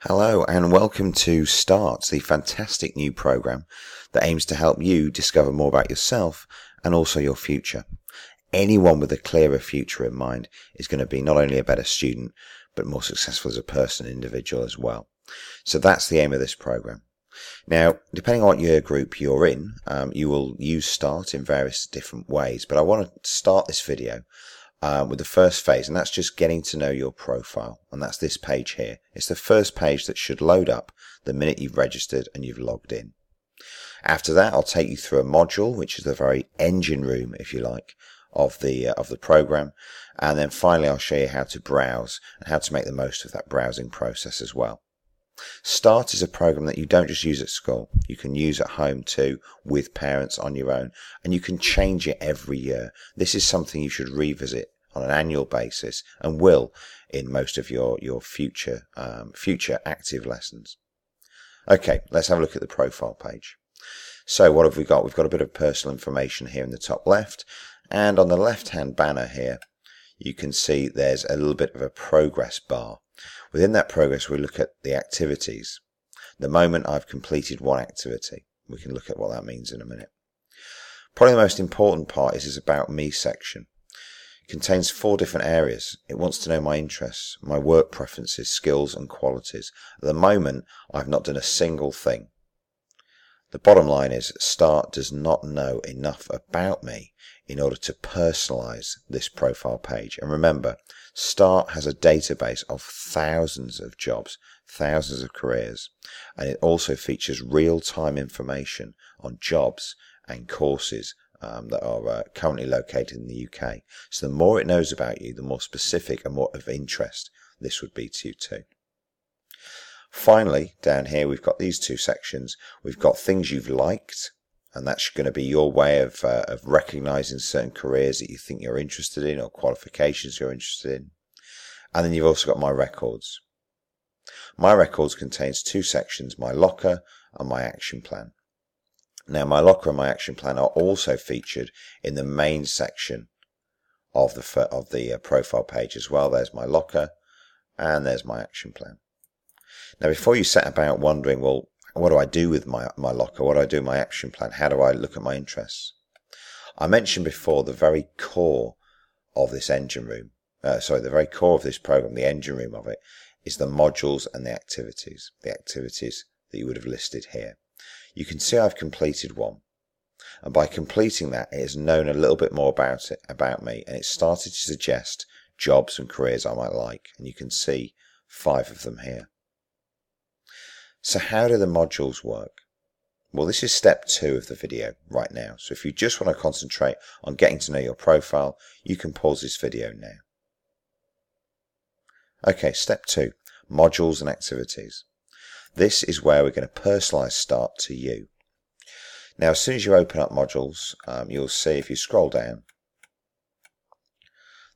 Hello and welcome to START, the fantastic new program that aims to help you discover more about yourself and also your future. Anyone with a clearer future in mind is going to be not only a better student, but more successful as a person and individual as well. So that's the aim of this program. Now, depending on what year group you're in, you will use START in various different ways, but I want to start this video with the first phase, and that's just getting to know your profile, and that's this page here. It's the first page that should load up the minute you've registered and you've logged in. After that, I'll take you through a module, which is the very engine room, if you like, of the program, and then finally I'll show you how to browse and how to make the most of that browsing process as well. START is a program that you don't just use at school. You can use at home too, with parents, on your own, and you can change it every year. This is something you should revisit on an annual basis and will in most of your future active lessons. Okay, let's have a look at the profile page. So what have we got? We've got a bit of personal information here in the top left, and on the left hand banner here you can see there's a little bit of a progress bar. Within that progress we look at the activities. The moment I've completed one activity, we can look at what that means in a minute. Probably the most important part is this About Me section. It contains 4 different areas. It wants to know my interests, my work preferences, skills and qualities. At the moment I've not done a single thing. The bottom line is START does not know enough about me in order to personalize this profile page. And remember, START has a database of thousands of jobs, thousands of careers, and it also features real-time information on jobs and courses that are currently located in the UK. So the more it knows about you, the more specific and more of interest this would be to you too. Finally, down here we've got these 2 sections. We've got things you've liked, and that's going to be your way of recognizing certain careers that you think you're interested in or qualifications you're interested in. And then you've also got My Records. My Records contains 2 sections, My Locker and My Action Plan. Now, My Locker and My Action Plan are also featured in the main section of the profile page as well. There's My Locker and there's My Action Plan. Now, before you set about wondering, well, what do I do with my locker? What do I do with my action plan? How do I look at my interests? I mentioned before the very core of this engine room, the very core of this program, the engine room of it, is the modules and the activities that you would have listed here. You can see I've completed one. And by completing that, it has known a little bit more about me, and it started to suggest jobs and careers I might like. And you can see 5 of them here. So how do the modules work? Well, this is step 2 of the video right now. So if you just want to concentrate on getting to know your profile, you can pause this video now. Okay, step 2, modules and activities. This is where we're going to personalize START to you. Now, as soon as you open up modules, you'll see if you scroll down,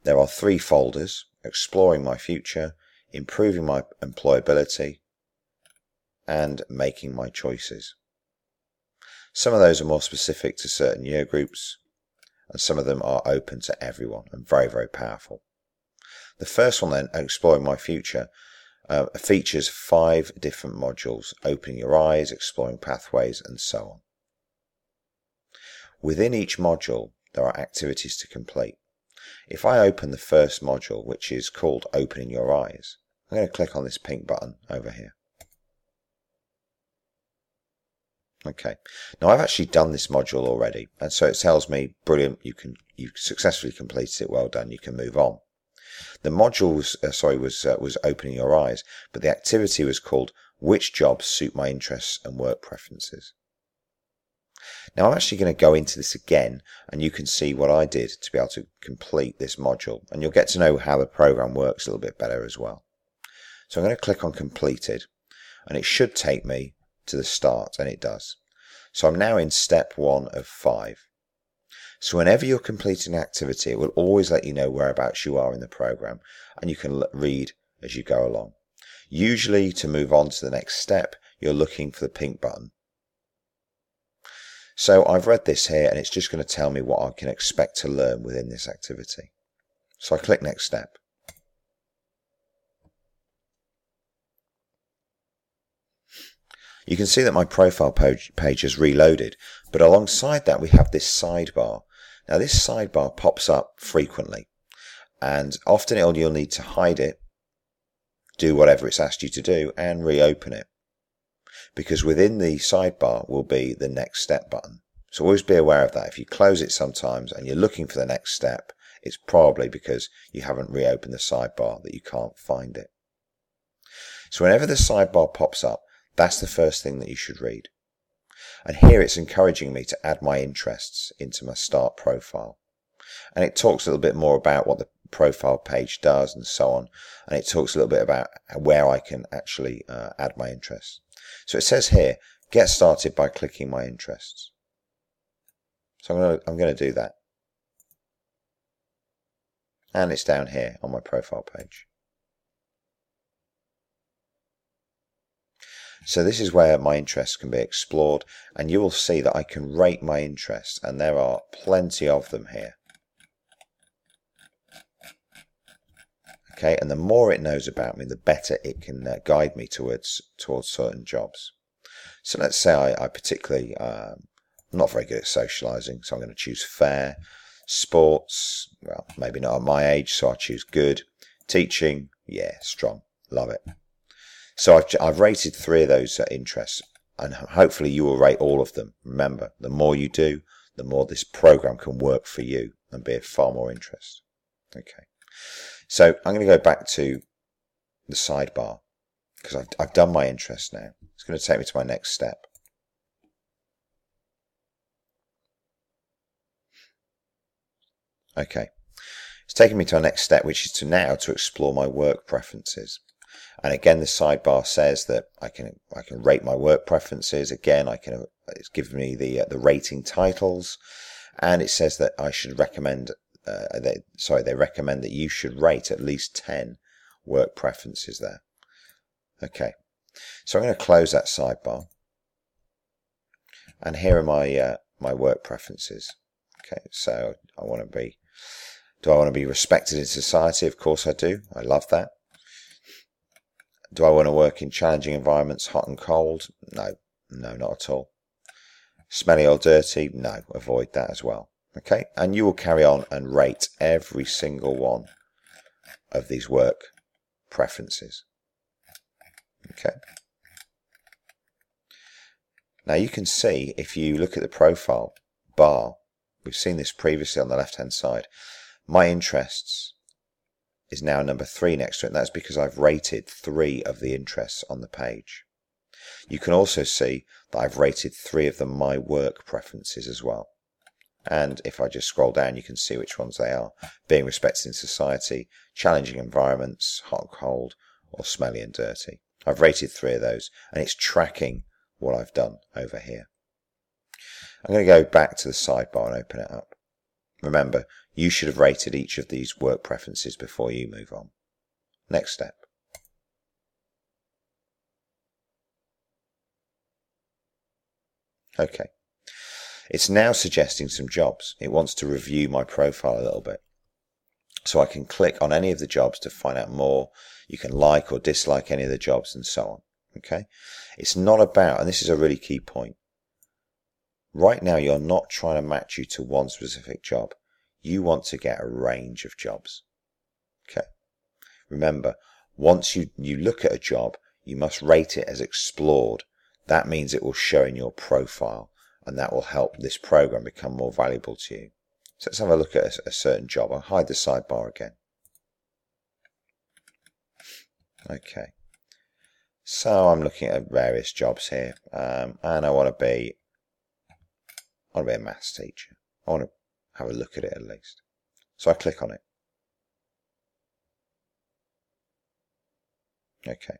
there are 3 folders: Exploring My Future, Improving My Employability, and Making My Choices. Some of those are more specific to certain year groups, and some of them are open to everyone and very, very powerful. The first one then, Exploring My Future, features 5 different modules: Opening Your Eyes, Exploring Pathways, and so on. Within each module, there are activities to complete. If I open the first module, which is called Opening Your Eyes, I'm going to click on this pink button over here. Okay, now I've actually done this module already, and so it tells me, brilliant, you've successfully completed it, well done, you can move on. The module was Opening Your Eyes, but the activity was called Which Jobs Suit My Interests and Work Preferences. Now I'm actually going to go into this again, and you can see what I did to be able to complete this module, and you'll get to know how the program works a little bit better as well. So I'm going to click on Completed, and it should take me to the start, and it does. So I'm now in step 1 of 5. So whenever you're completing an activity, it will always let you know whereabouts you are in the program, and you can read as you go along. Usually, to move on to the next step, you're looking for the pink button. So I've read this here, and it's just going to tell me what I can expect to learn within this activity. So I click Next Step. You can see that my profile page has reloaded, but alongside that we have this sidebar. Now this sidebar pops up frequently, and often you'll need to hide it, do whatever it's asked you to do, and reopen it. Because within the sidebar will be the next step button. So always be aware of that. If you close it sometimes and you're looking for the next step, it's probably because you haven't reopened the sidebar that you can't find it. So whenever the sidebar pops up, that's the first thing that you should read. And here it's encouraging me to add my interests into my start profile. And it talks a little bit more about what the profile page does and so on. And it talks a little bit about where I can actually add my interests. So it says here, get started by clicking my interests. So I'm going to do that. And it's down here on my profile page. So this is where my interests can be explored, and you will see that I can rate my interests, and there are plenty of them here. Okay, and the more it knows about me, the better it can guide me towards certain jobs. So let's say I particularly, I'm not very good at socialising, so I'm going to choose fair. Sports, well, maybe not at my age, so I choose good. Teaching, yeah, strong, love it. So I've rated 3 of those interests, and hopefully you will rate all of them. Remember, the more you do, the more this program can work for you and be of far more interest. Okay, so I'm going to go back to the sidebar because I've done my interest now. It's going to take me to my next step. Okay, it's taken me to our next step, which is to explore my work preferences. And again, the sidebar says that I can rate my work preferences. Again, it's given me the rating titles, and it says that I should recommend. They recommend that you should rate at least 10 work preferences there. Okay, so I'm going to close that sidebar, and here are my work preferences. Okay, so do I want to be respected in society? Of course I do. I love that. Do I want to work in challenging environments, hot and cold? No, not at all. Smelly or dirty? No, avoid that as well. Okay, and you will carry on and rate every single one of these work preferences. Okay. Now you can see, if you look at the profile bar, we've seen this previously on the left hand side, my interests is now number 3 next to it, and that's because I've rated 3 of the interests on the page. You can also see that I've rated 3 of my work preferences as well. And if I just scroll down, you can see which ones they are. Being respected in society, challenging environments, hot and cold, or smelly and dirty. I've rated 3 of those, and it's tracking what I've done over here. I'm going to go back to the sidebar and open it up. Remember, you should have rated each of these work preferences before you move on. Next step. Okay. It's now suggesting some jobs. It wants to review my profile a little bit. So I can click on any of the jobs to find out more. You can like or dislike any of the jobs and so on. Okay. It's not about, and this is a really key point, right now you're not trying to match you to one specific job. You want to get a range of jobs. Okay. Remember, once you look at a job, you must rate it as explored. That means it will show in your profile, and that will help this program become more valuable to you. So let's have a look at a certain job. I'll hide the sidebar again. Okay. So I'm looking at various jobs here, and I want to be a maths teacher. I want to have a look at it at least. So I click on it. Okay.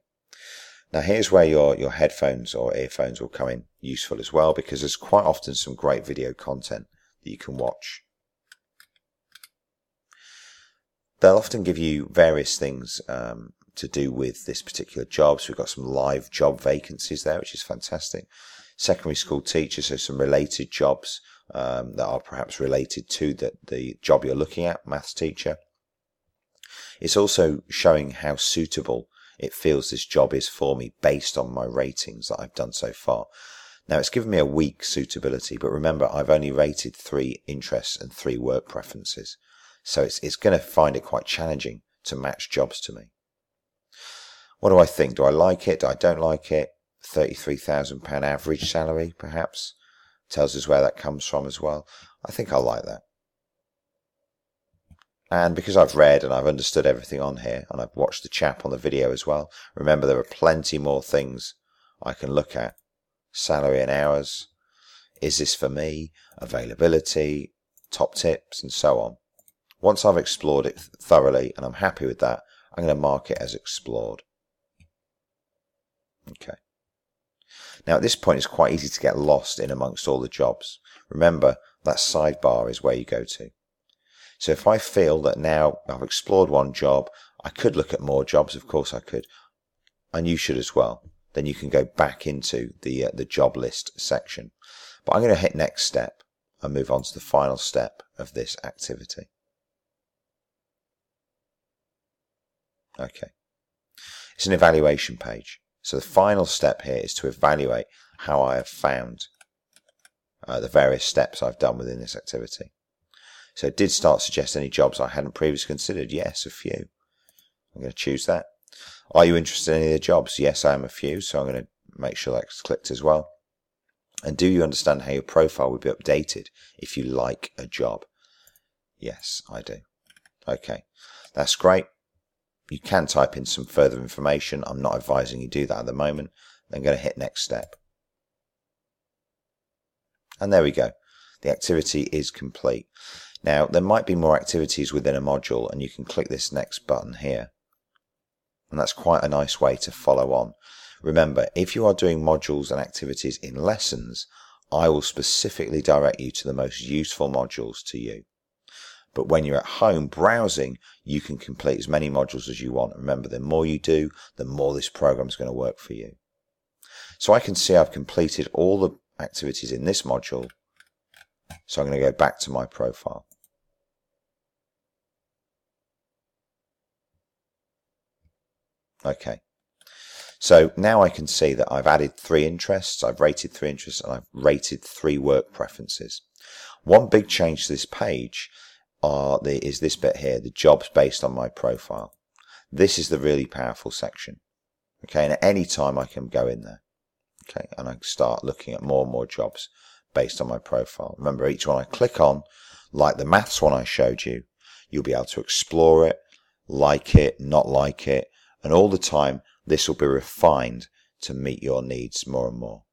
Now here's where your headphones or earphones will come in useful as well, because there's quite often some great video content that you can watch. They'll often give you various things to do with this particular job. So we've got some live job vacancies there, which is fantastic. Secondary school teachers, so some related jobs that are perhaps related to the job you're looking at, maths teacher. It's also showing how suitable it feels this job is for me based on my ratings that I've done so far. Now it's given me a weak suitability, but remember I've only rated 3 interests and 3 work preferences. So it's going to find it quite challenging to match jobs to me. What do I think? Do I like it? Do I don't like it? £33,000 average salary, perhaps. Tells us where that comes from as well. I think I like that. And because I've read and I've understood everything on here, and I've watched the chap on the video as well, remember there are plenty more things I can look at. Salary and hours. Is this for me? Availability, top tips, and so on. Once I've explored it thoroughly and I'm happy with that, I'm going to mark it as explored. Okay. Now at this point it's quite easy to get lost in amongst all the jobs. Remember that sidebar is where you go to. So if I feel that now I've explored one job, I could look at more jobs, of course I could, and you should as well. Then you can go back into the job list section. But I'm going to hit next step and move on to the final step of this activity. Okay. It's an evaluation page. So the final step here is to evaluate how I have found the various steps I've done within this activity. So it did start to suggest any jobs I hadn't previously considered. Yes, a few. I'm going to choose that. Are you interested in any of the jobs? Yes, I am a few. So I'm going to make sure that's clicked as well. And do you understand how your profile will be updated if you like a job? Yes, I do. Okay, that's great. You can type in some further information. I'm not advising you do that at the moment. I'm going to hit next step. And there we go. The activity is complete. Now, there might be more activities within a module, and you can click this next button here. And that's quite a nice way to follow on. Remember, if you are doing modules and activities in lessons, I will specifically direct you to the most useful modules to you. But when you're at home browsing, you can complete as many modules as you want. Remember, the more you do, the more this program is going to work for you. So I can see I've completed all the activities in this module. So I'm going to go back to my profile. Okay. So now I can see that I've added 3 interests, I've rated 3 interests, and I've rated 3 work preferences. One big change to this page is this bit here, the jobs based on my profile. This is the really powerful section. Okay, and at any time I can go in there. Okay, and I can start looking at more and more jobs based on my profile. Remember, each one I click on, like the maths one I showed you, you'll be able to explore it, like it, not like it, and all the time this will be refined to meet your needs more and more.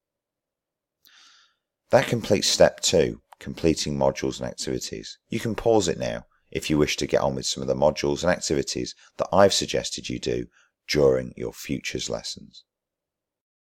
That completes step 2, completing modules and activities. You can pause it now if you wish to get on with some of the modules and activities that I've suggested you do during your futures lessons.